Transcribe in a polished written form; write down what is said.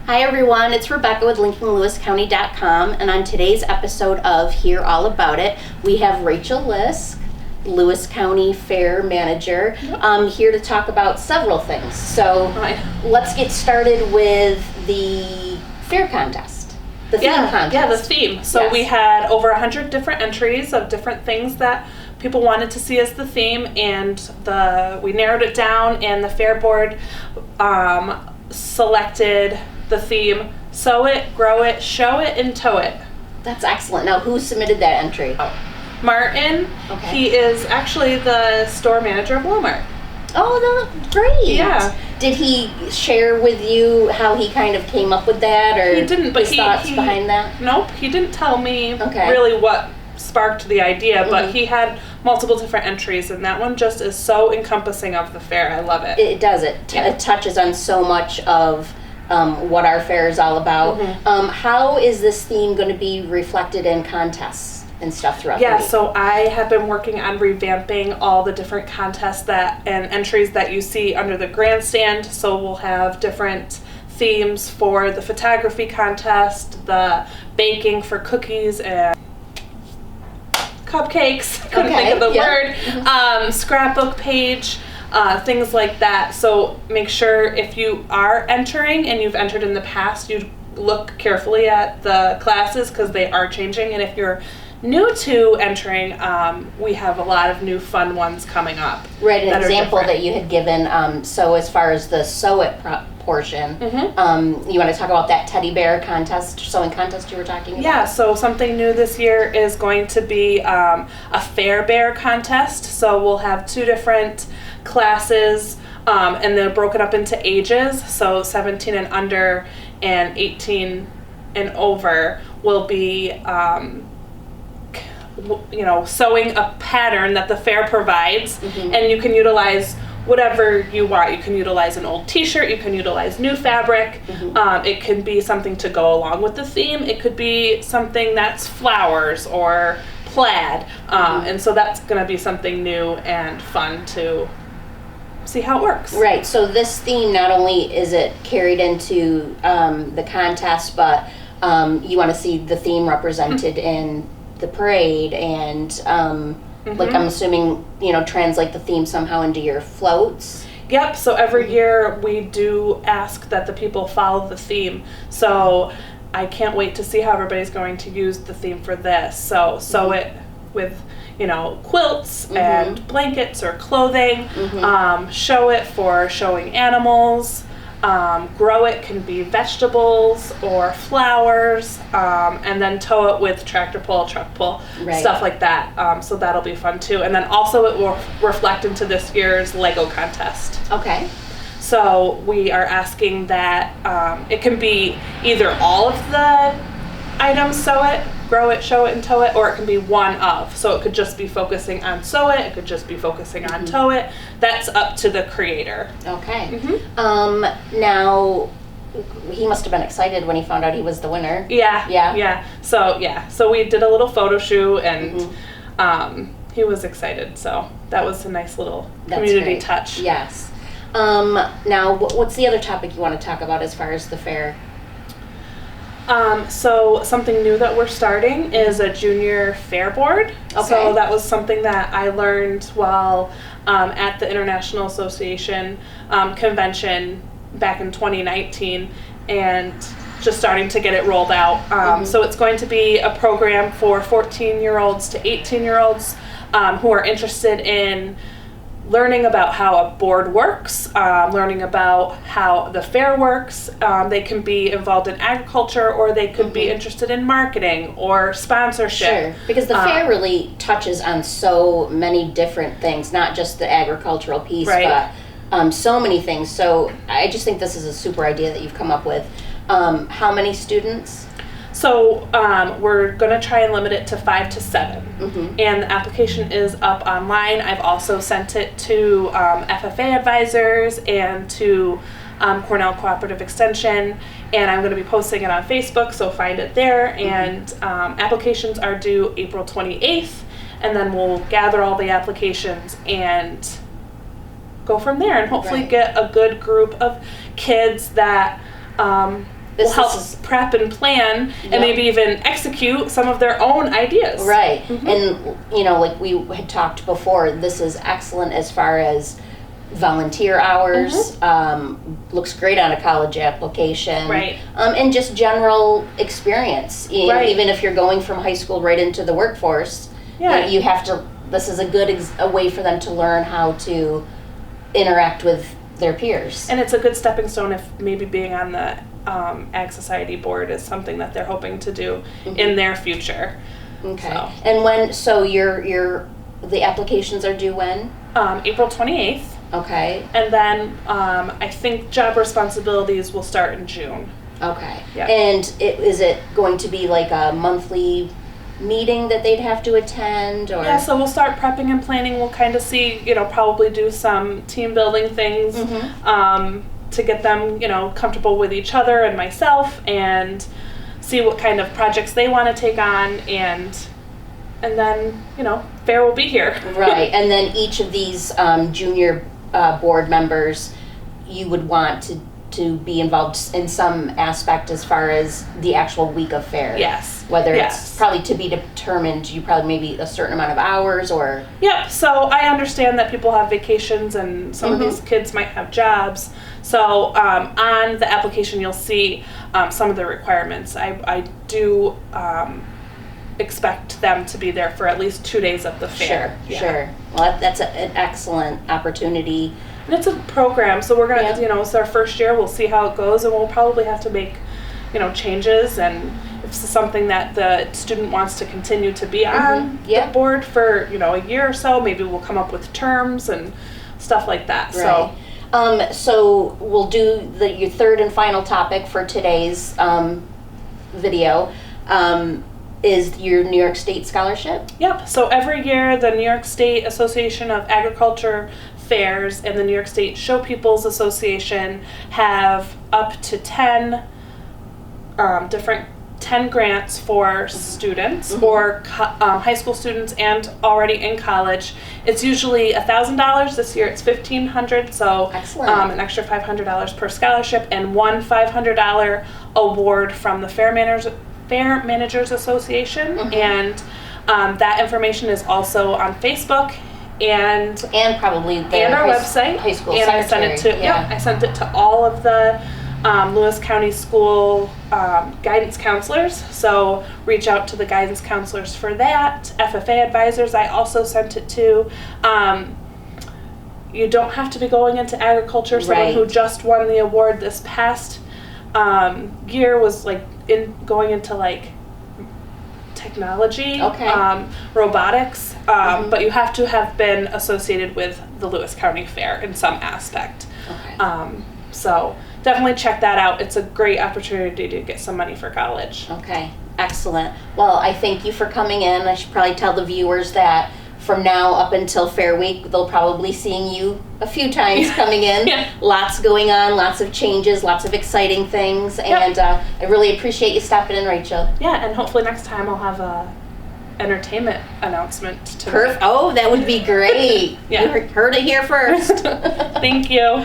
Hi everyone, it's Rebecca with linkinglewiscounty.com, and on today's episode of Hear All About It, we have Rachel Lisk, Lewis County Fair Manger, here to talk about several things. So let's get started with the fair contest, the theme contest. Yeah, the theme. So we had over 100 different entries of different things that people wanted to see as the theme, and we narrowed it down, and the fair board selected the theme: sow it, grow it, show it, and tow it. That's excellent. Now, who submitted that entry? Martin. Okay. He is actually the store manager of Walmart. Oh, no, great. Yeah. Did he share with you how he kind of came up with that, or he didn't, but his thoughts behind that? Nope, he didn't tell me really what sparked the idea, but he had multiple different entries, and that one just is so encompassing of the fair. I love it. It does. It touches on so much of what our fair is all about. How is this theme going to be reflected in contests and stuff throughout the week? So I have been working on revamping all the different contests and entries that you see under the grandstand. So we'll have different themes for the photography contest, the baking for cookies and cupcakes, couldn't think of the word, scrapbook page, things like that. So make sure if you are entering and you've entered in the past, you look carefully at the classes because they are changing. And if you're new to entering, we have a lot of new fun ones coming up. Right, an example that you had given, so as far as the sew it portion, you want to talk about that teddy bear contest, sewing contest you were talking about? Yeah, so something new this year is going to be a fair bear contest. So we'll have two different classes, and they're broken up into ages. So 17 and under and 18 and over will be sewing a pattern that the fair provides, and you can utilize whatever you want. You can utilize an old t-shirt, you can utilize new fabric, it can be something to go along with the theme, it could be something that's flowers or plaid, and so that's going to be something new and fun to see how it works. Right, so this theme, not only is it carried into the contest, but you want to see the theme represented in the parade, and like I'm assuming, translate the theme somehow into your floats. Yep, so every year we do ask that the people follow the theme. So I can't wait to see how everybody's going to use the theme for this. So sew it with quilts and blankets or clothing, show it for showing animals, grow it can be vegetables or flowers, and then tow it with tractor pull, truck pull, stuff like that. So that'll be fun too. And then also it will reflect into this year's Lego contest. Okay. So we are asking that it can be either all of the items, sew it, grow it, show it, and tow it, or it can be one of. So it could just be focusing on sew it, it could just be focusing on tow it. That's up to the creator. Okay. Now, he must have been excited when he found out he was the winner. Yeah. So we did a little photo shoot, and he was excited. So that was a nice little community touch. Yes. Now, what's the other topic you want to talk about as far as the fair? So something new that we're starting is a junior fair board. Okay. So that was something that I learned while at the International Association convention back in 2019, and just starting to get it rolled out. So it's going to be a program for 14-year-olds to 18-year-olds who are interested in learning about how a board works, learning about how the fair works. They can be involved in agriculture, or they could be interested in marketing or sponsorship. Sure, because the fair really touches on so many different things, not just the agricultural piece, but so many things. So I just think this is a super idea that you've come up with. How many students? So we're going to try and limit it to 5 to 7, and the application is up online. I've also sent it to FFA advisors and to Cornell Cooperative Extension, and I'm going to be posting it on Facebook, so find it there. And applications are due April 28th, and then we'll gather all the applications and go from there, and hopefully get a good group of kids that will help prep and plan and maybe even execute some of their own ideas. Right. And, like we had talked before, this is excellent as far as volunteer hours. Looks great on a college application. Right. And just general experience. Even if you're going from high school right into the workforce, you have to, this is a good a way for them to learn how to interact with their peers. And it's a good stepping stone if maybe being on the Ag Society board is something that they're hoping to do in their future. Okay. And when, the applications are due when? April 28th. Okay. And then I think job responsibilities will start in June. Okay. Yeah. And is it going to be like a monthly meeting that they'd have to attend, or? Yeah, so we'll start prepping and planning. We'll kind of see, probably do some team building things to get them, comfortable with each other and myself, and see what kind of projects they want to take on, and then, Fair will be here. Right, and then each of these junior board members, you would want to be involved in some aspect as far as the actual week of Fair. Yes. Whether it's probably to be determined, you probably maybe a certain amount of hours or... Yep, so I understand that people have vacations and some of these kids might have jobs. So on the application you'll see some of the requirements. I do expect them to be there for at least 2 days of the fair. Sure. Well, that's an excellent opportunity. And it's a program, so we're going to, it's our first year, we'll see how it goes, and we'll probably have to make, changes, and if it's something that the student wants to continue to be on the board for, a year or so, maybe we'll come up with terms and stuff like that. Right. So we'll do your third and final topic for today's video. Is your New York State scholarship? Yep. So every year the New York State Association of Agriculture Fairs and the New York State Show Peoples Association have up to 10 grants for students or high school students and already in college. It's usually $1,000. This year it's $1,500, so an extra $500 per scholarship, and one $500 award from the Fair Managers Association, and that information is also on Facebook and probably our website. High school and secretary. I sent it to all of the Lewis County School guidance counselors. So reach out to the guidance counselors for that. FFA advisors I also sent it to. You don't have to be going into agriculture. Someone who just won the award this past year was going into technology, robotics, but you have to have been associated with the Lewis County Fair in some aspect. So definitely check that out. It's a great opportunity to get some money for college. Okay, excellent. Well, I thank you for coming in. I should probably tell the viewers that from now up until Fair Week, they'll probably seeing you a few times coming in. Lots going on, lots of changes, lots of exciting things, and I really appreciate you stopping in, Rachel. Yeah, and hopefully next time I'll have a entertainment announcement to Oh, that would be great. You heard it here first. Thank you.